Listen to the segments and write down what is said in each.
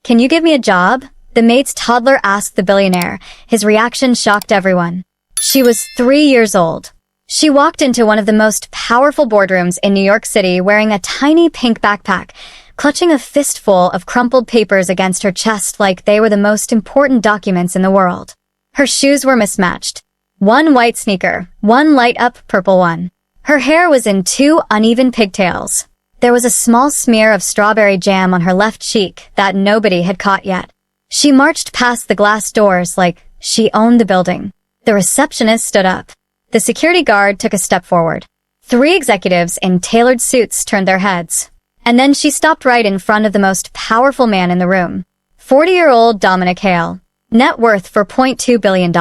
"Can you give me a job?" the Maid's toddler asked the billionaire. His reaction shocked everyone. She was 3 years old. She walked into one of the most powerful boardrooms in New York City wearing a tiny pink backpack, clutching a fistful of crumpled papers against her chest like they were the most important documents in the world. Her shoes were mismatched. One white sneaker, one light-up purple one. Her hair was in 2 uneven pigtails. There was a small smear of strawberry jam on her left cheek that nobody had caught yet. She marched past the glass doors like she owned the building. The receptionist stood up. The security guard took a step forward. 3 executives in tailored suits turned their heads. And then she stopped right in front of the most powerful man in the room. 40-year-old Dominic Hale. Net worth $4.2 billion.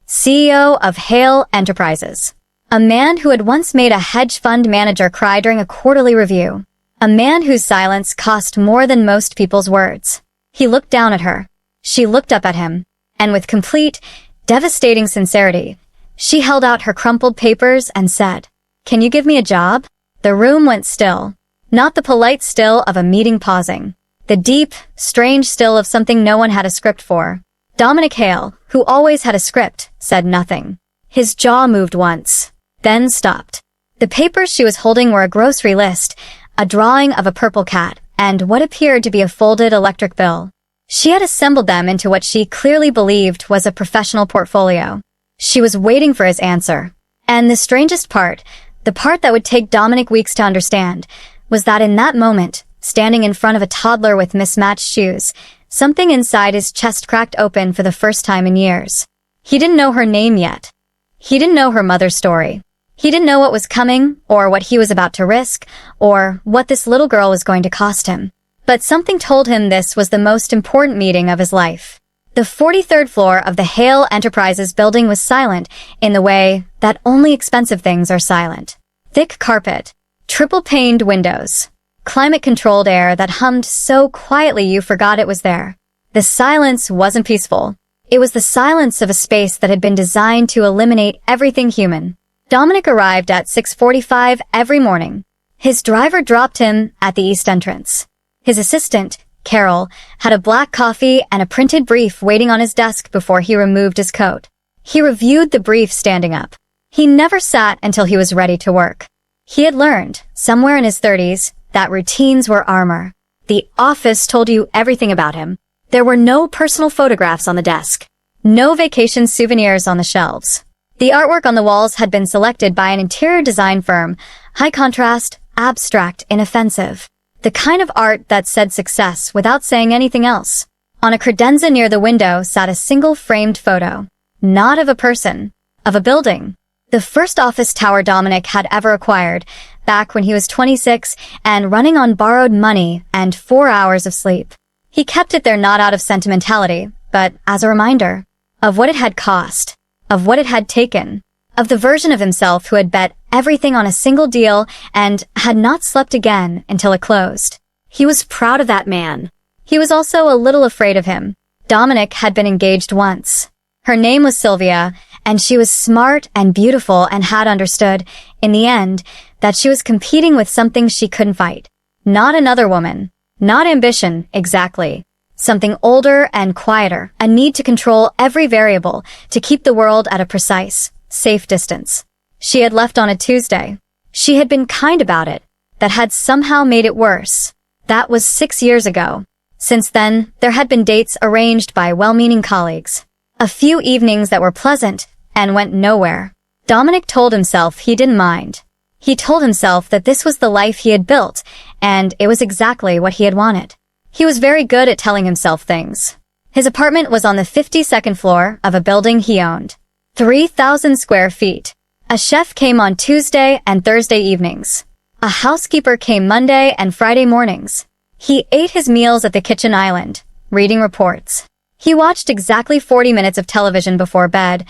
CEO of Hale Enterprises. A man who had once made a hedge fund manager cry during a quarterly review. A man whose silence cost more than most people's words. He looked down at her. She looked up at him. And with complete, devastating sincerity, she held out her crumpled papers and said, "Can you give me a job?" The room went still. Not the polite still of a meeting pausing. The deep, strange still of something no one had a script for. Dominic Hale, who always had a script, said nothing. His jaw moved once, then stopped. The papers she was holding were a grocery list, a drawing of a purple cat, and what appeared to be a folded electric bill. She had assembled them into what she clearly believed was a professional portfolio. She was waiting for his answer. And the strangest part, the part that would take Dominic weeks to understand, was that in that moment, standing in front of a toddler with mismatched shoes, something inside his chest cracked open for the first time in years. He didn't know her name yet. He didn't know her mother's story. He didn't know what was coming, or what he was about to risk, or what this little girl was going to cost him. But something told him this was the most important meeting of his life. The 43rd floor of the Hale Enterprises building was silent in the way that only expensive things are silent. Thick carpet, triple-paned windows, climate-controlled air that hummed so quietly you forgot it was there. The silence wasn't peaceful. It was the silence of a space that had been designed to eliminate everything human. Dominic arrived at 6:45 every morning. His driver dropped him at the east entrance. His assistant, Carol, had a black coffee and a printed brief waiting on his desk before he removed his coat. He reviewed the brief standing up. He never sat until he was ready to work. He had learned, somewhere in his 30s, that routines were armor. The office told you everything about him. There were no personal photographs on the desk. No vacation souvenirs on the shelves. The artwork on the walls had been selected by an interior design firm, high contrast, abstract, inoffensive. The kind of art that said success without saying anything else. On a credenza near the window sat a single framed photo. Not of a person, of a building. The first office tower Dominic had ever acquired, back when he was 26 and running on borrowed money and 4 hours of sleep. He kept it there not out of sentimentality, but as a reminder of what it had cost, of what it had taken, of the version of himself who had bet everything on a single deal and had not slept again until it closed. He was proud of that man. He was also a little afraid of him. Dominic had been engaged once. Her name was Sylvia, and she was smart and beautiful and had understood, in the end, that she was competing with something she couldn't fight. Not another woman. Not ambition, exactly. Something older and quieter, a need to control every variable, to keep the world at a precise, safe distance. She had left on a Tuesday. She had been kind about it. That had somehow made it worse. That was 6 years ago. Since then, there had been dates arranged by well-meaning colleagues. A few evenings that were pleasant and went nowhere. Dominic told himself he didn't mind. He told himself that this was the life he had built, and it was exactly what he had wanted. He was very good at telling himself things. His apartment was on the 52nd floor of a building he owned. 3,000 square feet. A chef came on Tuesday and Thursday evenings. A housekeeper came Monday and Friday mornings. He ate his meals at the kitchen island, reading reports. He watched exactly 40 minutes of television before bed,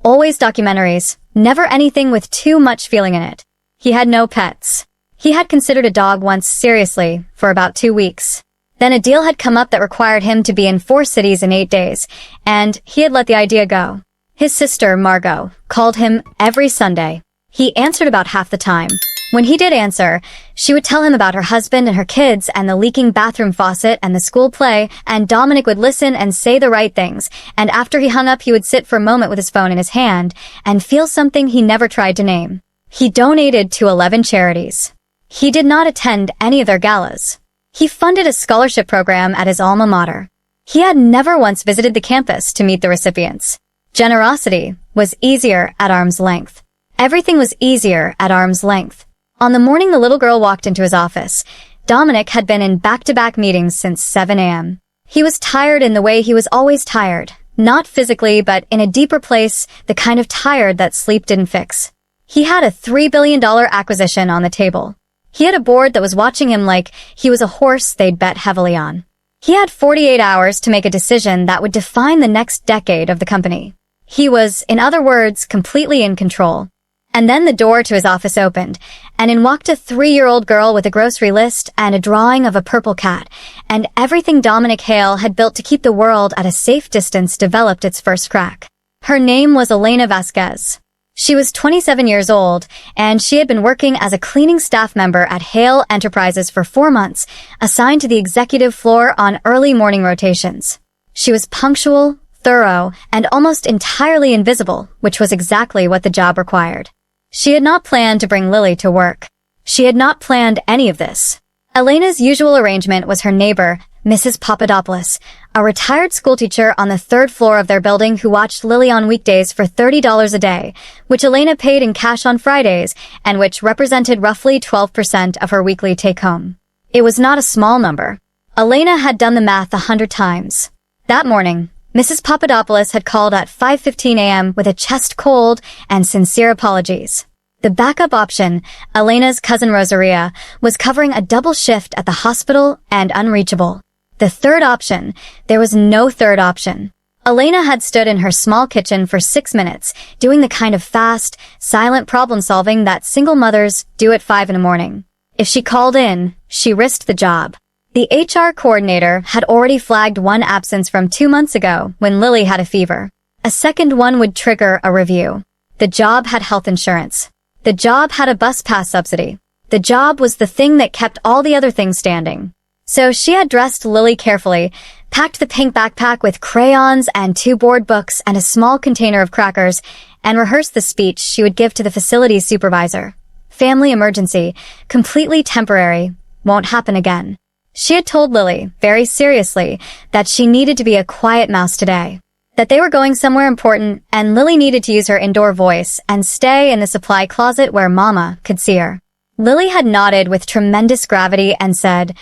always documentaries, never anything with too much feeling in it. He had no pets. He had considered a dog once seriously, for about 2 weeks. Then a deal had come up that required him to be in 4 cities in 8 days, and he had let the idea go. His sister, Margot, called him every Sunday. He answered about half the time. When he did answer, she would tell him about her husband and her kids and the leaking bathroom faucet and the school play, and Dominic would listen and say the right things, and after he hung up he would sit for a moment with his phone in his hand and feel something he never tried to name. He donated to 11 charities. He did not attend any of their galas. He funded a scholarship program at his alma mater. He had never once visited the campus to meet the recipients. Generosity was easier at arm's length. Everything was easier at arm's length. On the morning the little girl walked into his office, Dominic had been in back-to-back meetings since 7 a.m. He was tired in the way he was always tired. Not physically, but in a deeper place, the kind of tired that sleep didn't fix. He had a $3 billion acquisition on the table. He had a board that was watching him like he was a horse they'd bet heavily on. He had 48 hours to make a decision that would define the next decade of the company. He was, in other words, completely in control. And then the door to his office opened, and in walked a 3-year-old girl with a grocery list and a drawing of a purple cat, and everything Dominic Hale had built to keep the world at a safe distance developed its first crack. Her name was Elena Vasquez. She was 27 years old, and she had been working as a cleaning staff member at Hale Enterprises for 4 months, assigned to the executive floor on early morning rotations. She was punctual, thorough, and almost entirely invisible, which was exactly what the job required. She had not planned to bring Lily to work. She had not planned any of this. Elena's usual arrangement was her neighbor, Mrs. Papadopoulos, a retired schoolteacher on the 3rd floor of their building who watched Lily on weekdays for $30 a day, which Elena paid in cash on Fridays, and which represented roughly 12% of her weekly take-home. It was not a small number. Elena had done the math 100 times. That morning, Mrs. Papadopoulos had called at 5:15 a.m. with a chest cold and sincere apologies. The backup option, Elena's cousin Rosaria, was covering a double shift at the hospital and unreachable. The third option, there was no third option. Elena had stood in her small kitchen for 6 minutes, doing the kind of fast, silent problem-solving that single mothers do at 5 in the morning. If she called in, she risked the job. The HR coordinator had already flagged one absence from 2 months ago when Lily had a fever. A second one would trigger a review. The job had health insurance. The job had a bus pass subsidy. The job was the thing that kept all the other things standing. So she had dressed Lily carefully, packed the pink backpack with crayons and 2 board books and a small container of crackers, and rehearsed the speech she would give to the facilities supervisor. Family emergency, completely temporary, won't happen again. She had told Lily, very seriously, that she needed to be a quiet mouse today. That they were going somewhere important, and Lily needed to use her indoor voice and stay in the supply closet where Mama could see her. Lily had nodded with tremendous gravity and said,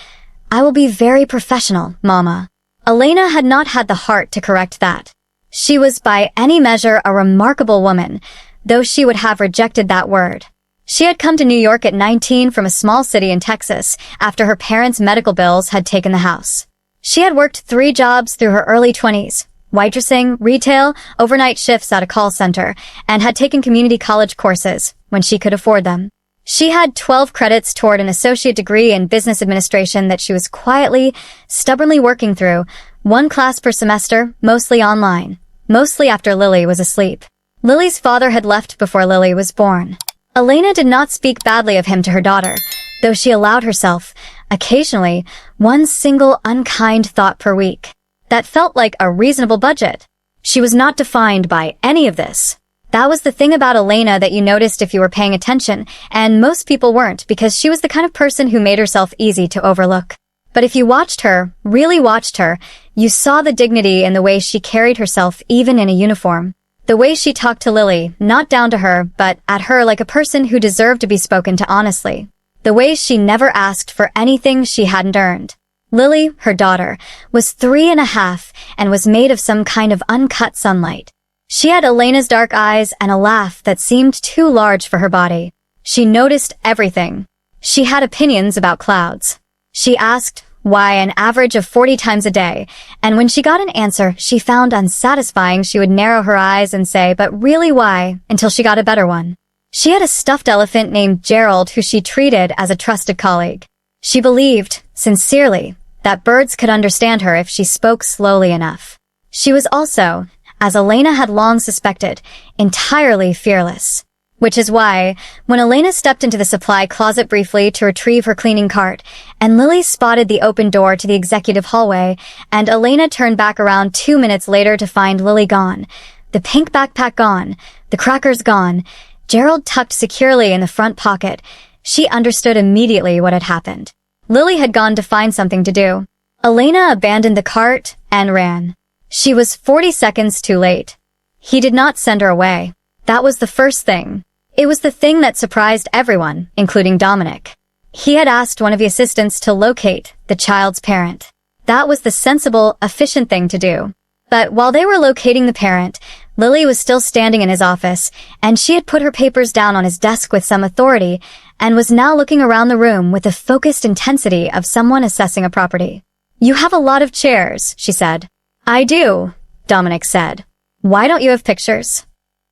"I will be very professional, Mama." Elena had not had the heart to correct that. She was by any measure a remarkable woman, though she would have rejected that word. She had come to New York at 19 from a small city in Texas after her parents' medical bills had taken the house. She had worked 3 jobs through her early 20s, waitressing, retail, overnight shifts at a call center, and had taken community college courses when she could afford them. She had 12 credits toward an associate degree in business administration that she was quietly, stubbornly working through, 1 class per semester, mostly online, mostly after Lily was asleep. Lily's father had left before Lily was born. Elena did not speak badly of him to her daughter, though she allowed herself, occasionally, 1 single unkind thought per week. That felt like a reasonable budget. She was not defined by any of this. That was the thing about Elena that you noticed if you were paying attention, and most people weren't because she was the kind of person who made herself easy to overlook. But if you watched her, really watched her, you saw the dignity in the way she carried herself even in a uniform. The way she talked to Lily, not down to her, but at her like a person who deserved to be spoken to honestly. The way she never asked for anything she hadn't earned. Lily, her daughter, was 3.5 and was made of some kind of uncut sunlight. She had Elena's dark eyes and a laugh that seemed too large for her body. She noticed everything. She had opinions about clouds. She asked why an average of 40 times a day, and when she got an answer she found unsatisfying, she would narrow her eyes and say, "But really why?" until she got a better one. She had a stuffed elephant named Gerald who she treated as a trusted colleague. She believed, sincerely, that birds could understand her if she spoke slowly enough. She was also, as Elena had long suspected, entirely fearless. Which is why, when Elena stepped into the supply closet briefly to retrieve her cleaning cart, and Lily spotted the open door to the executive hallway, and Elena turned back around 2 minutes later to find Lily gone, the pink backpack gone, the crackers gone, Gerald tucked securely in the front pocket, she understood immediately what had happened. Lily had gone to find something to do. Elena abandoned the cart and ran. She was 40 seconds too late. He did not send her away. That was the first thing. It was the thing that surprised everyone, including Dominic. He had asked one of the assistants to locate the child's parent. That was the sensible, efficient thing to do. But while they were locating the parent, Lily was still standing in his office, and she had put her papers down on his desk with some authority, and was now looking around the room with the focused intensity of someone assessing a property. "You have a lot of chairs," she said. "I do," Dominic said. "Why don't you have pictures?"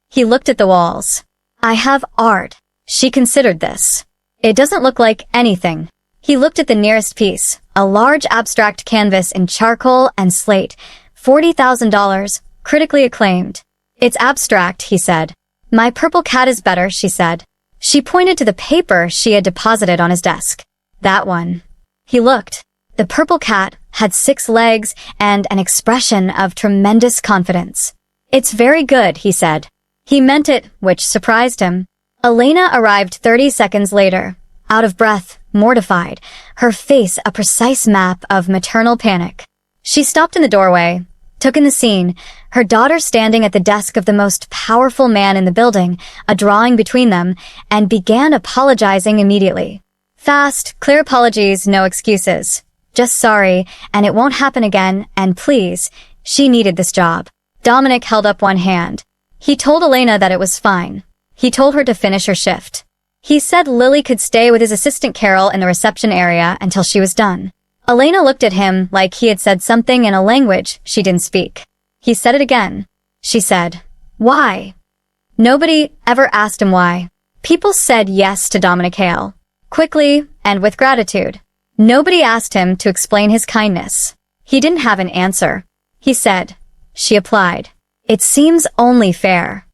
He looked at the walls. "I have art." She considered this. "It doesn't look like anything." He looked at the nearest piece, a large abstract canvas in charcoal and slate, $40,000, critically acclaimed. "It's abstract," he said. "My purple cat is better," she said. She pointed to the paper she had deposited on his desk. "That one." He looked. The purple cat had 6 legs and an expression of tremendous confidence. "It's very good," he said. He meant it, which surprised him. Elena arrived 30 seconds later, out of breath, mortified, her face a precise map of maternal panic. She stopped in the doorway, took in the scene, her daughter standing at the desk of the most powerful man in the building, a drawing between them, and began apologizing immediately. Fast, clear apologies, no excuses. Just sorry, and it won't happen again, and please, she needed this job. Dominic held up one hand. He told Elena that it was fine. He told her to finish her shift. He said Lily could stay with his assistant Carol in the reception area until she was done. Elena looked at him like he had said something in a language she didn't speak. He said it again. She said, "Why?" Nobody ever asked him why. People said yes to Dominic Hale, quickly and with gratitude. Nobody asked him to explain his kindness. He didn't have an answer. He said, she applied, "It seems only fair."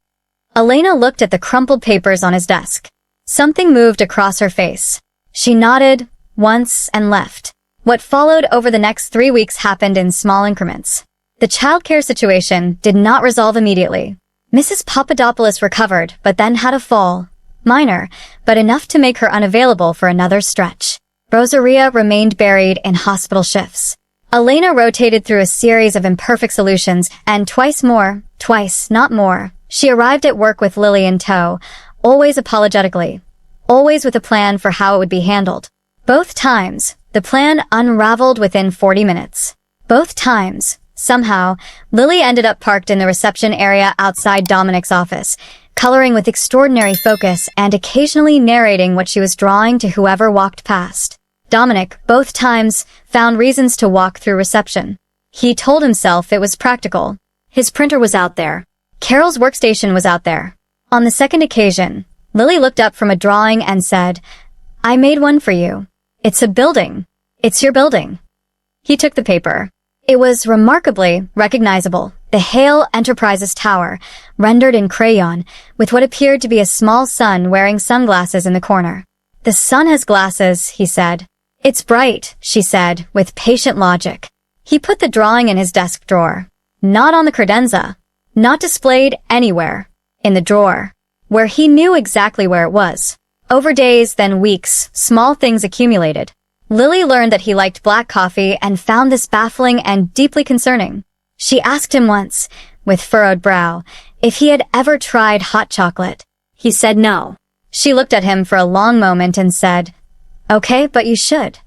Elena looked at the crumpled papers on his desk. Something moved across her face. She nodded once and left. What followed over the next 3 weeks happened in small increments. The childcare situation did not resolve immediately. Mrs. Papadopoulos recovered, but then had a fall. Minor, but enough to make her unavailable for another stretch. Rosaria remained buried in hospital shifts. Elena rotated through a series of imperfect solutions, and twice, not more, she arrived at work with Lily in tow, always apologetically, always with a plan for how it would be handled. Both times, the plan unraveled within 40 minutes. Both times, somehow, Lily ended up parked in the reception area outside Dominic's office, coloring with extraordinary focus and occasionally narrating what she was drawing to whoever walked past. Dominic, both times, found reasons to walk through reception. He told himself it was practical. His printer was out there. Carol's workstation was out there. On the second occasion, Lily looked up from a drawing and said, "I made one for you. It's a building. It's your building." He took the paper. It was remarkably recognizable. The Hale Enterprises Tower, rendered in crayon, with what appeared to be a small sun wearing sunglasses in the corner. "The sun has glasses," he said. "It's bright," she said, with patient logic. He put the drawing in his desk drawer. Not on the credenza. Not displayed anywhere. In the drawer. Where he knew exactly where it was. Over days, then weeks, small things accumulated. Lily learned that he liked black coffee and found this baffling and deeply concerning. She asked him once, with furrowed brow, if he had ever tried hot chocolate. He said no. She looked at him for a long moment and said, "Okay, but you should."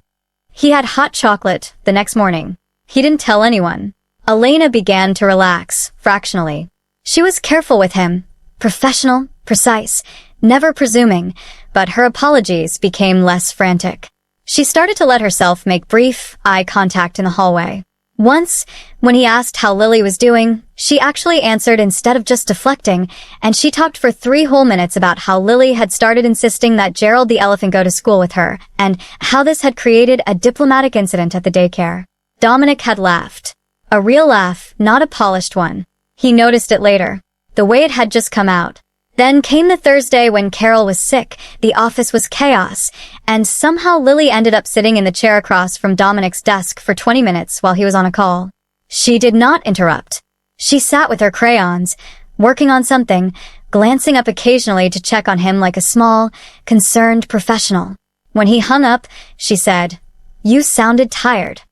He had hot chocolate the next morning. He didn't tell anyone. Elena began to relax, fractionally. She was careful with him, professional, precise, never presuming, but her apologies became less frantic. She started to let herself make brief eye contact in the hallway. Once, when he asked how Lily was doing, she actually answered instead of just deflecting, and she talked for 3 whole minutes about how Lily had started insisting that Gerald the elephant go to school with her, and how this had created a diplomatic incident at the daycare. Dominic had laughed. A real laugh, not a polished one. He noticed it later. The way it had just come out. Then came the Thursday when Carol was sick, the office was chaos, and somehow Lily ended up sitting in the chair across from Dominic's desk for 20 minutes while he was on a call. She did not interrupt. She sat with her crayons, working on something, glancing up occasionally to check on him like a small, concerned professional. When he hung up, she said, "You sounded tired."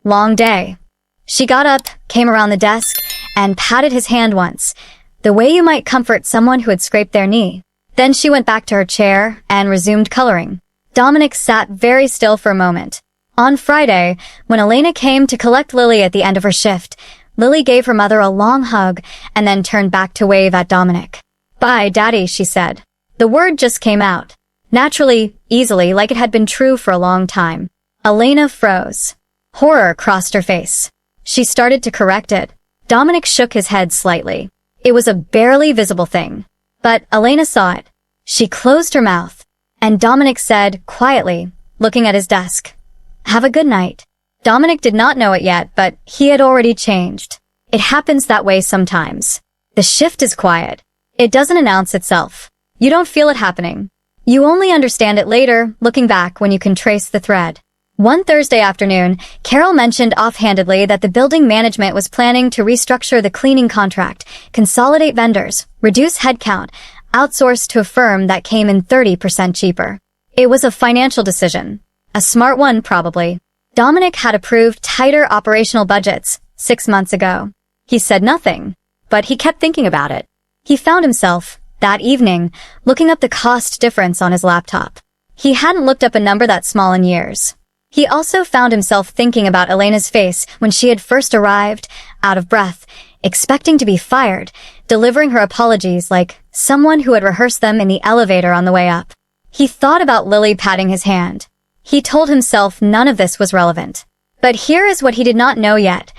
"Long day." She got up, came around the desk, and patted his hand once, the way you might comfort someone who had scraped their knee. Then she went back to her chair and resumed coloring. Dominic sat very still for a moment. On Friday, when Elena came to collect Lily at the end of her shift, Lily gave her mother a long hug and then turned back to wave at Dominic. "Bye, Daddy," she said. The word just came out. Naturally, easily, like it had been true for a long time. Elena froze. Horror crossed her face. She started to correct it. Dominic shook his head slightly. It was a barely visible thing. But Elena saw it. She closed her mouth. And Dominic said, quietly, looking at his desk, "Have a good night." Dominic did not know it yet, but he had already changed. It happens that way sometimes. The shift is quiet. It doesn't announce itself. You don't feel it happening. You only understand it later, looking back when you can trace the thread. One Thursday afternoon, Carol mentioned offhandedly that the building management was planning to restructure the cleaning contract, consolidate vendors, reduce headcount, outsource to a firm that came in 30% cheaper. It was a financial decision. A smart one, probably. Dominic had approved tighter operational budgets 6 months ago. He said nothing, but he kept thinking about it. He found himself, that evening, looking up the cost difference on his laptop. He hadn't looked up a number that small in years. He also found himself thinking about Elena's face when she had first arrived, out of breath, expecting to be fired, delivering her apologies like someone who had rehearsed them in the elevator on the way up. He thought about Lily patting his hand. He told himself none of this was relevant. But here is what he did not know yet.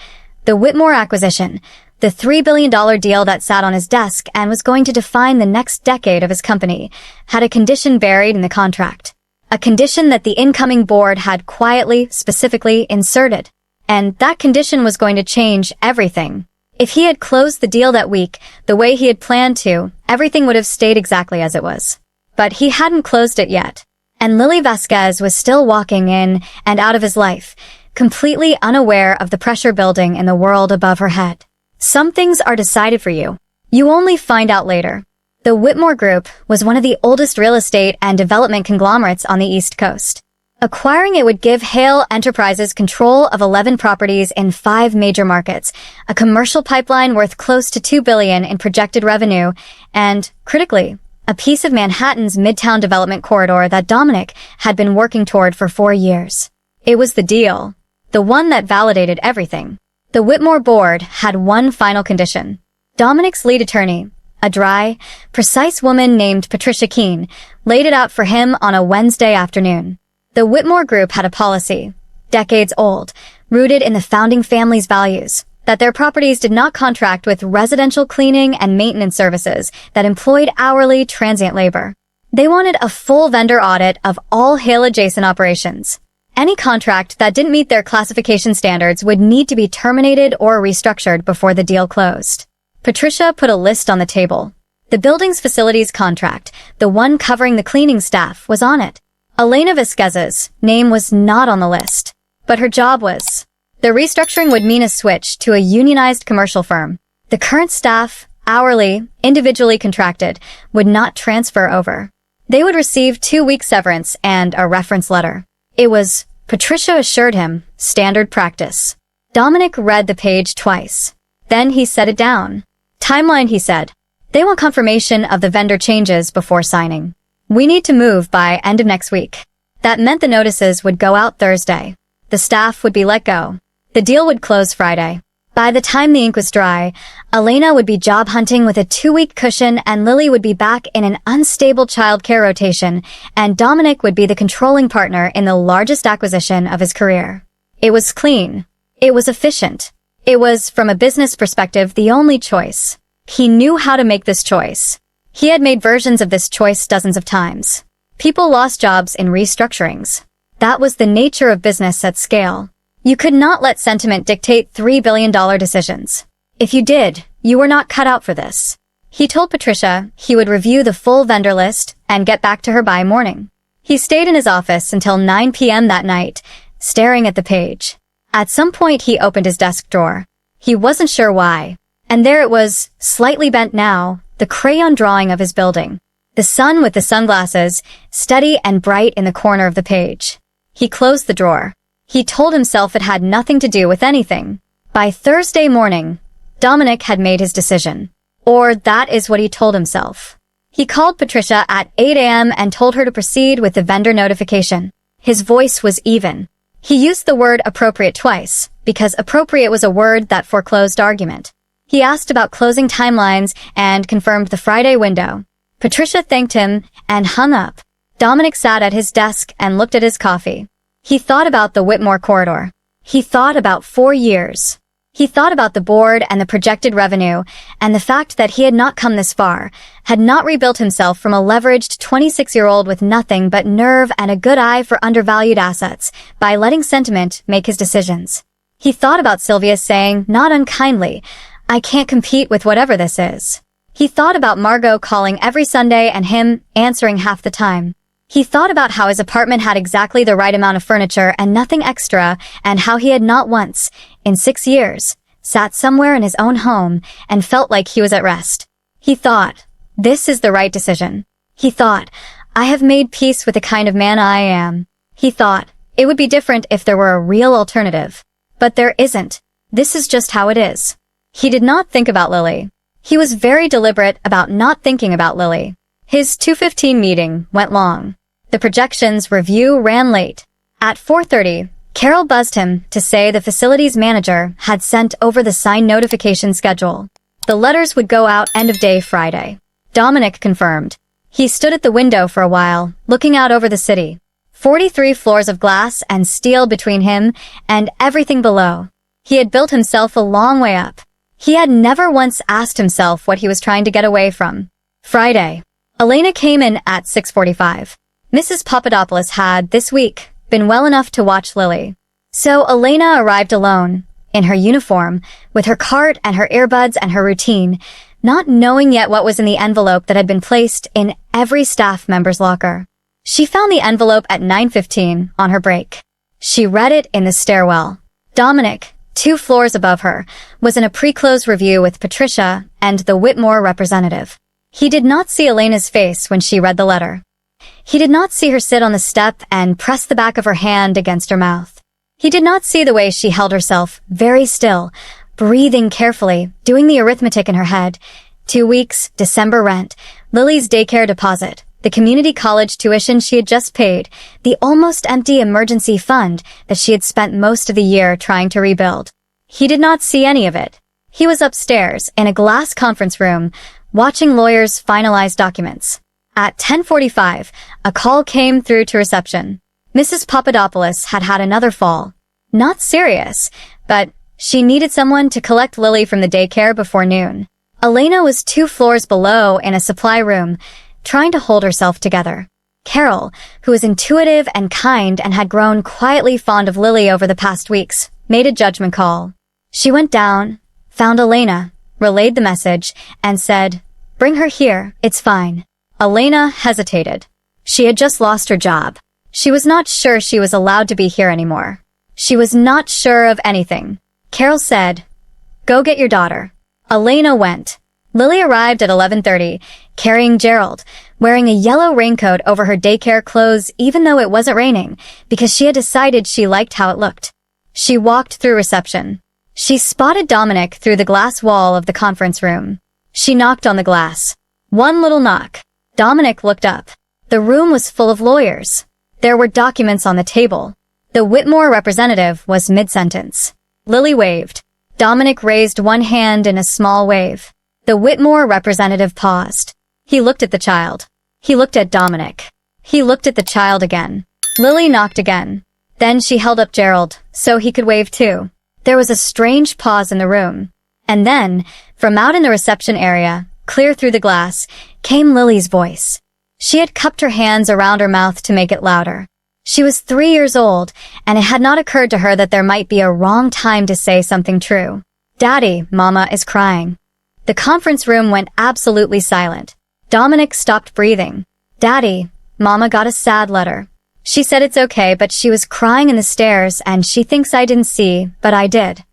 The Whitmore acquisition, the $3 billion deal that sat on his desk and was going to define the next decade of his company, had a condition buried in the contract. A condition that the incoming board had quietly, specifically inserted. And that condition was going to change everything. If he had closed the deal that week, the way he had planned to, everything would have stayed exactly as it was. But he hadn't closed it yet. And Lily Vasquez was still walking in and out of his life, completely unaware of the pressure building in the world above her head. Some things are decided for you. You only find out later. The Whitmore Group was one of the oldest real estate and development conglomerates on the East Coast. Acquiring it would give Hale Enterprises control of 11 properties in 5 major markets, a commercial pipeline worth close to $2 billion in projected revenue, and, critically, a piece of Manhattan's Midtown development corridor that Dominic had been working toward for 4 years. It was the deal, the one that validated everything. The Whitmore board had one final condition. Dominic's lead attorney, a dry, precise woman named Patricia Keene, laid it out for him on a Wednesday afternoon. The Whitmore Group had a policy, decades old, rooted in the founding family's values, that their properties did not contract with residential cleaning and maintenance services that employed hourly transient labor. They wanted a full vendor audit of all Hale-adjacent operations. Any contract that didn't meet their classification standards would need to be terminated or restructured before the deal closed. Patricia put a list on the table. The building's facilities contract, the one covering the cleaning staff, was on it. Elena Vasquez's name was not on the list, but her job was. The restructuring would mean a switch to a unionized commercial firm. The current staff, hourly, individually contracted, would not transfer over. They would receive 2-week severance and a reference letter. It was, Patricia assured him, standard practice. Dominic read the page twice. Then he set it down. Timeline, he said. They want confirmation of the vendor changes before signing. We need to move by end of next week. That meant the notices would go out Thursday. The staff would be let go. The deal would close Friday. By the time the ink was dry, Elena would be job hunting with a 2-week cushion and Lily would be back in an unstable childcare rotation and Dominic would be the controlling partner in the largest acquisition of his career. It was clean. It was efficient. It was, from a business perspective, the only choice. He knew how to make this choice. He had made versions of this choice dozens of times. People lost jobs in restructurings. That was the nature of business at scale. You could not let sentiment dictate $3 billion decisions. If you did, you were not cut out for this. He told Patricia he would review the full vendor list and get back to her by morning. He stayed in his office until 9 p.m. that night, staring at the page. At some point he opened his desk drawer. He wasn't sure why. And there it was, slightly bent now, the crayon drawing of his building. The sun with the sunglasses, steady and bright in the corner of the page. He closed the drawer. He told himself it had nothing to do with anything. By Thursday morning, Dominic had made his decision. Or that is what he told himself. He called Patricia at 8 a.m. and told her to proceed with the vendor notification. His voice was even. He used the word appropriate twice, because appropriate was a word that foreclosed argument. He asked about closing timelines and confirmed the Friday window. Patricia thanked him and hung up. Dominic sat at his desk and looked at his coffee. He thought about the Whitmore corridor. He thought about 4 years. He thought about the board and the projected revenue, and the fact that he had not come this far, had not rebuilt himself from a leveraged 26-year-old with nothing but nerve and a good eye for undervalued assets, by letting sentiment make his decisions. He thought about Sylvia saying, not unkindly, "I can't compete with whatever this is." He thought about Margot calling every Sunday and him answering half the time. He thought about how his apartment had exactly the right amount of furniture and nothing extra, and how he had not once, in 6 years, sat somewhere in his own home and felt like he was at rest. He thought, this is the right decision. He thought, I have made peace with the kind of man I am. He thought, it would be different if there were a real alternative. But there isn't. This is just how it is. He did not think about Lily. He was very deliberate about not thinking about Lily. His 2:15 meeting went long. The projections review ran late. At 4:30, Carol buzzed him to say the facilities manager had sent over the signed notification schedule. The letters would go out end of day Friday. Dominic confirmed. He stood at the window for a while, looking out over the city. 43 floors of glass and steel between him and everything below. He had built himself a long way up. He had never once asked himself what he was trying to get away from. Friday. Elena came in at 6:45. Mrs. Papadopoulos had, this week, been well enough to watch Lily. So Elena arrived alone, in her uniform, with her cart and her earbuds and her routine, not knowing yet what was in the envelope that had been placed in every staff member's locker. She found the envelope at 9:15 on her break. She read it in the stairwell. Dominic, 2 floors above her, was in a pre-close review with Patricia and the Whitmore representative. He did not see Elena's face when she read the letter. He did not see her sit on the step and press the back of her hand against her mouth. He did not see the way she held herself, very still, breathing carefully, doing the arithmetic in her head. 2 weeks, December rent, Lily's daycare deposit, the community college tuition she had just paid, the almost empty emergency fund that she had spent most of the year trying to rebuild. He did not see any of it. He was upstairs, in a glass conference room, watching lawyers finalize documents. At 10:45, a call came through to reception. Mrs. Papadopoulos had had another fall. Not serious, but she needed someone to collect Lily from the daycare before noon. Elena was 2 floors below in a supply room, trying to hold herself together. Carol, who was intuitive and kind and had grown quietly fond of Lily over the past weeks, made a judgment call. She went down, found Elena, relayed the message, and said, "Bring her here, it's fine." Elena hesitated. She had just lost her job. She was not sure she was allowed to be here anymore. She was not sure of anything. Carol said, "Go get your daughter." Elena went. Lily arrived at 11:30, carrying Gerald, wearing a yellow raincoat over her daycare clothes even though it wasn't raining, because she had decided she liked how it looked. She walked through reception. She spotted Dominic through the glass wall of the conference room. She knocked on the glass. One little knock. Dominic looked up. The room was full of lawyers. There were documents on the table. The Whitmore representative was mid-sentence. Lily waved. Dominic raised one hand in a small wave. The Whitmore representative paused. He looked at the child. He looked at Dominic. He looked at the child again. Lily knocked again. Then she held up Gerald, so he could wave too. There was a strange pause in the room. And then, from out in the reception area, clear through the glass, came Lily's voice. She had cupped her hands around her mouth to make it louder. She was 3 years old, and it had not occurred to her that there might be a wrong time to say something true. "Daddy, Mama is crying." The conference room went absolutely silent. Dominic stopped breathing. "Daddy, Mama got a sad letter. She said it's okay, but she was crying in the stairs and she thinks I didn't see, but I did."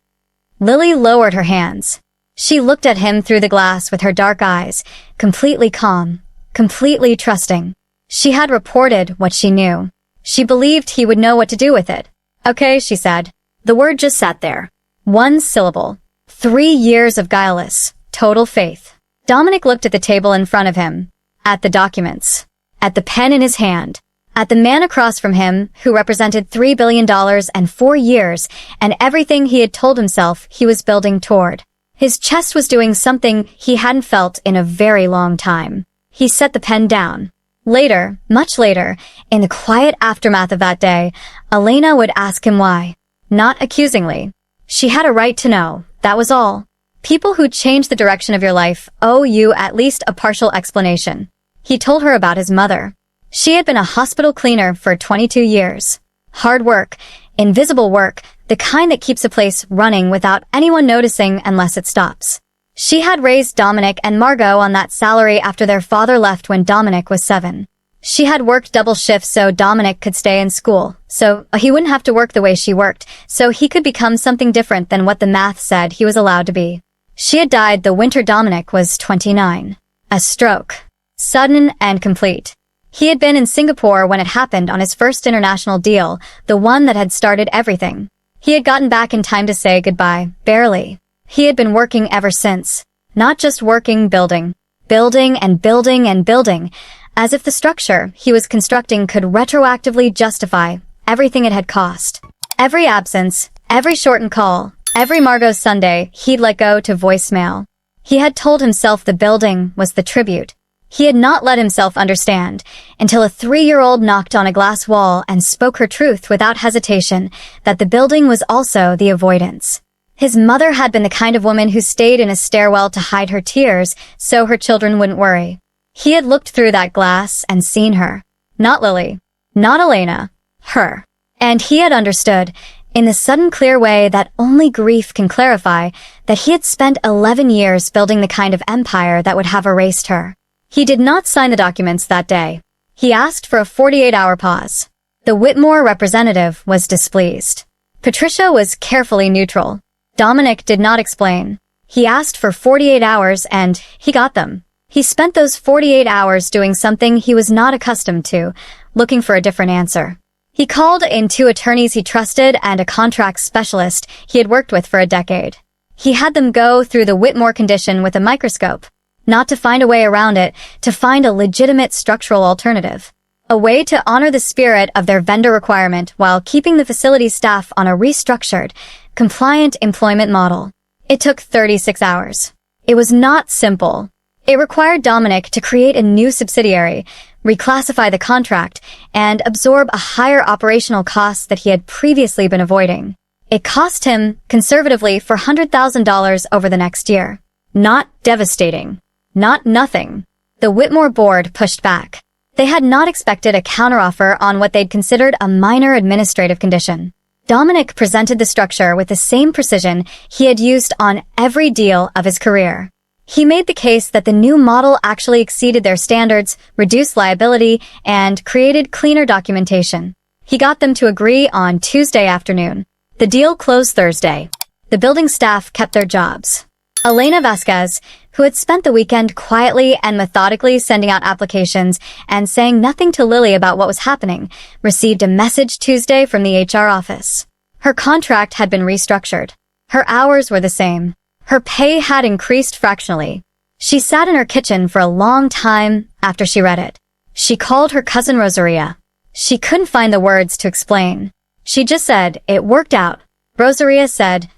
Lily lowered her hands. She looked at him through the glass with her dark eyes, completely calm, completely trusting. She had reported what she knew. She believed he would know what to do with it. "Okay," she said. The word just sat there. One syllable. 3 years of guileless, total faith. Dominic looked at the table in front of him, at the documents, at the pen in his hand, at the man across from him who represented $3 billion and 4 years and everything he had told himself he was building toward. His chest was doing something he hadn't felt in a very long time. He set the pen down. Later, much later, in the quiet aftermath of that day, Elena would ask him why. Not accusingly. She had a right to know, that was all. People who change the direction of your life owe you at least a partial explanation. He told her about his mother. She had been a hospital cleaner for 22 years. Hard work, invisible work, the kind that keeps a place running without anyone noticing unless it stops. She had raised Dominic and Margot on that salary after their father left when Dominic was 7. She had worked double shifts so Dominic could stay in school, so he wouldn't have to work the way she worked, so he could become something different than what the math said he was allowed to be. She had died the winter Dominic was 29. A stroke. Sudden and complete. He had been in Singapore when it happened on his first international deal, the one that had started everything. He had gotten back in time to say goodbye, barely. He had been working ever since. Not just working, building. Building and building and building, as if the structure he was constructing could retroactively justify everything it had cost. Every absence, every shortened call, every Margot's Sunday he'd let go to voicemail. He had told himself the building was the tribute. He had not let himself understand until a 3-year-old knocked on a glass wall and spoke her truth without hesitation that the building was also the avoidance. His mother had been the kind of woman who stayed in a stairwell to hide her tears so her children wouldn't worry. He had looked through that glass and seen her. Not Lily. Not Elena. Her. And he had understood, in the sudden clear way that only grief can clarify, that he had spent 11 years building the kind of empire that would have erased her. He did not sign the documents that day. He asked for a 48-hour pause. The Whitmore representative was displeased. Patricia was carefully neutral. Dominic did not explain. He asked for 48 hours and he got them. He spent those 48 hours doing something he was not accustomed to, looking for a different answer. He called in 2 attorneys he trusted and a contract specialist he had worked with for a decade. He had them go through the Whitmore condition with a microscope. Not to find a way around it, to find a legitimate structural alternative. A way to honor the spirit of their vendor requirement while keeping the facility staff on a restructured, compliant employment model. It took 36 hours. It was not simple. It required Dominic to create a new subsidiary, reclassify the contract, and absorb a higher operational cost that he had previously been avoiding. It cost him, conservatively, $400,000 over the next year. Not devastating. Not nothing. The Whitmore board pushed back. They had not expected a counteroffer on what they'd considered a minor administrative condition. Dominic presented the structure with the same precision he had used on every deal of his career. He made the case that the new model actually exceeded their standards, reduced liability, and created cleaner documentation. He got them to agree on Tuesday afternoon. The deal closed Thursday. The building staff kept their jobs. Elena Vasquez, who had spent the weekend quietly and methodically sending out applications and saying nothing to Lily about what was happening, received a message Tuesday from the HR office. Her contract had been restructured. Her hours were the same. Her pay had increased fractionally. She sat in her kitchen for a long time after she read it. She called her cousin Rosaria. She couldn't find the words to explain. She just said, "It worked out." Rosaria said,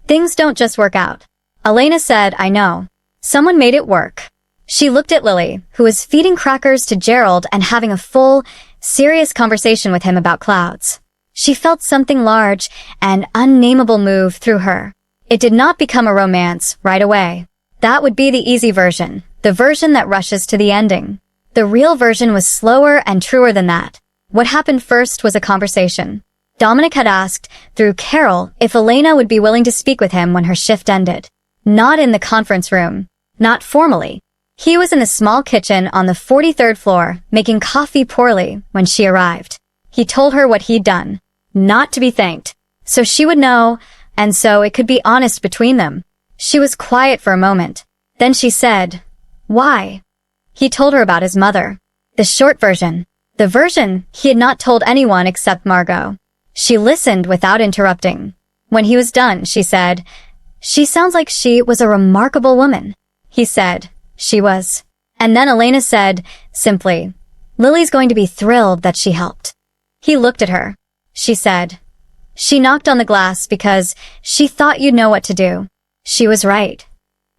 "Things don't just work out." Elena said, "I know. Someone made it work." She looked at Lily, who was feeding crackers to Gerald and having a full, serious conversation with him about clouds. She felt something large and unnameable move through her. It did not become a romance right away. That would be the easy version, the version that rushes to the ending. The real version was slower and truer than that. What happened first was a conversation. Dominic had asked, through Carol, if Elena would be willing to speak with him when her shift ended. Not in the conference room. Not formally. He was in the small kitchen on the 43rd floor, making coffee poorly when she arrived. He told her what he'd done, not to be thanked, so she would know, and so it could be honest between them. She was quiet for a moment. Then she said, "Why?" He told her about his mother. The short version. The version he had not told anyone except Margot. She listened without interrupting. When he was done, she said, "She sounds like she was a remarkable woman." He said, "She was." And then Elena said, simply, "Lily's going to be thrilled that she helped." He looked at her. She said, "She knocked on the glass because she thought you'd know what to do." She was right.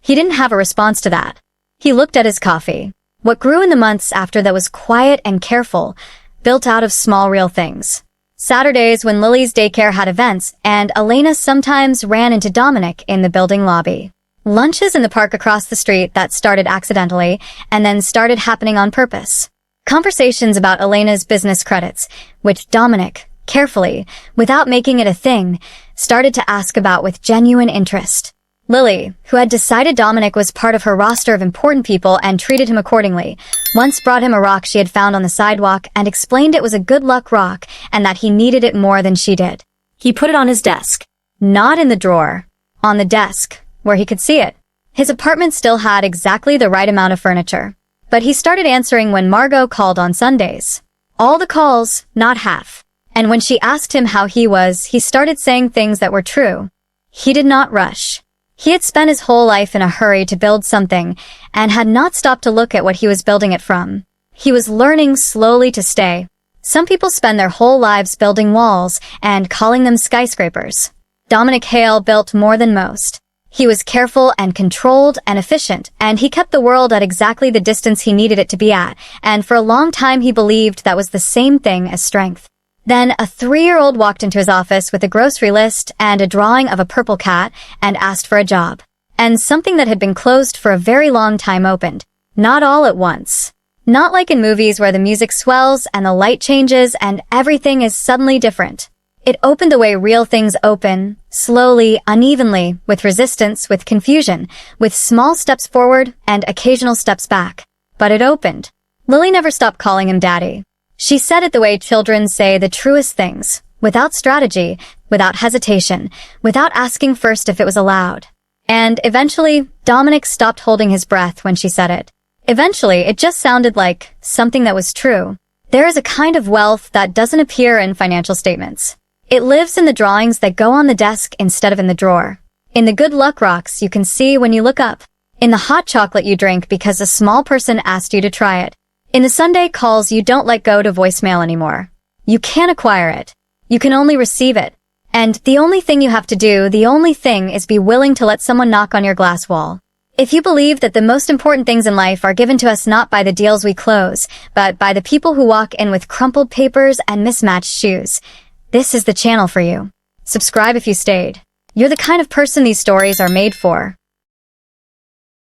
He didn't have a response to that. He looked at his coffee. What grew in the months after that was quiet and careful, built out of small real things. Saturdays when Lily's daycare had events, and Elena sometimes ran into Dominic in the building lobby. Lunches in the park across the street that started accidentally, and then started happening on purpose. Conversations about Elena's business credits, which Dominic, carefully, without making it a thing, started to ask about with genuine interest. Lily, who had decided Dominic was part of her roster of important people and treated him accordingly, once brought him a rock she had found on the sidewalk and explained it was a good luck rock and that he needed it more than she did. He put it on his desk. Not in the drawer. On the desk, where he could see it. His apartment still had exactly the right amount of furniture. But he started answering when Margot called on Sundays. All the calls, not half. And when she asked him how he was, he started saying things that were true. He did not rush. He had spent his whole life in a hurry to build something and had not stopped to look at what he was building it from. He was learning slowly to stay. Some people spend their whole lives building walls and calling them skyscrapers. Dominic Hale built more than most. He was careful and controlled and efficient, and he kept the world at exactly the distance he needed it to be at, and for a long time he believed that was the same thing as strength. Then a 3-year-old walked into his office with a grocery list and a drawing of a purple cat and asked for a job. And something that had been closed for a very long time opened. Not all at once. Not like in movies where the music swells and the light changes and everything is suddenly different. It opened the way real things open, slowly, unevenly, with resistance, with confusion, with small steps forward and occasional steps back. But it opened. Lily never stopped calling him Daddy. She said it the way children say the truest things, without strategy, without hesitation, without asking first if it was allowed. And eventually, Dominic stopped holding his breath when she said it. Eventually, it just sounded like something that was true. There is a kind of wealth that doesn't appear in financial statements. It lives in the drawings that go on the desk instead of in the drawer. In the good luck rocks you can see when you look up. In the hot chocolate you drink because a small person asked you to try it. In the Sunday calls you don't let go to voicemail anymore. You can't acquire it. You can only receive it. And the only thing you have to do, the only thing is be willing to let someone knock on your glass wall. If you believe that the most important things in life are given to us not by the deals we close, but by the people who walk in with crumpled papers and mismatched shoes, this is the channel for you. Subscribe if you stayed. You're the kind of person these stories are made for.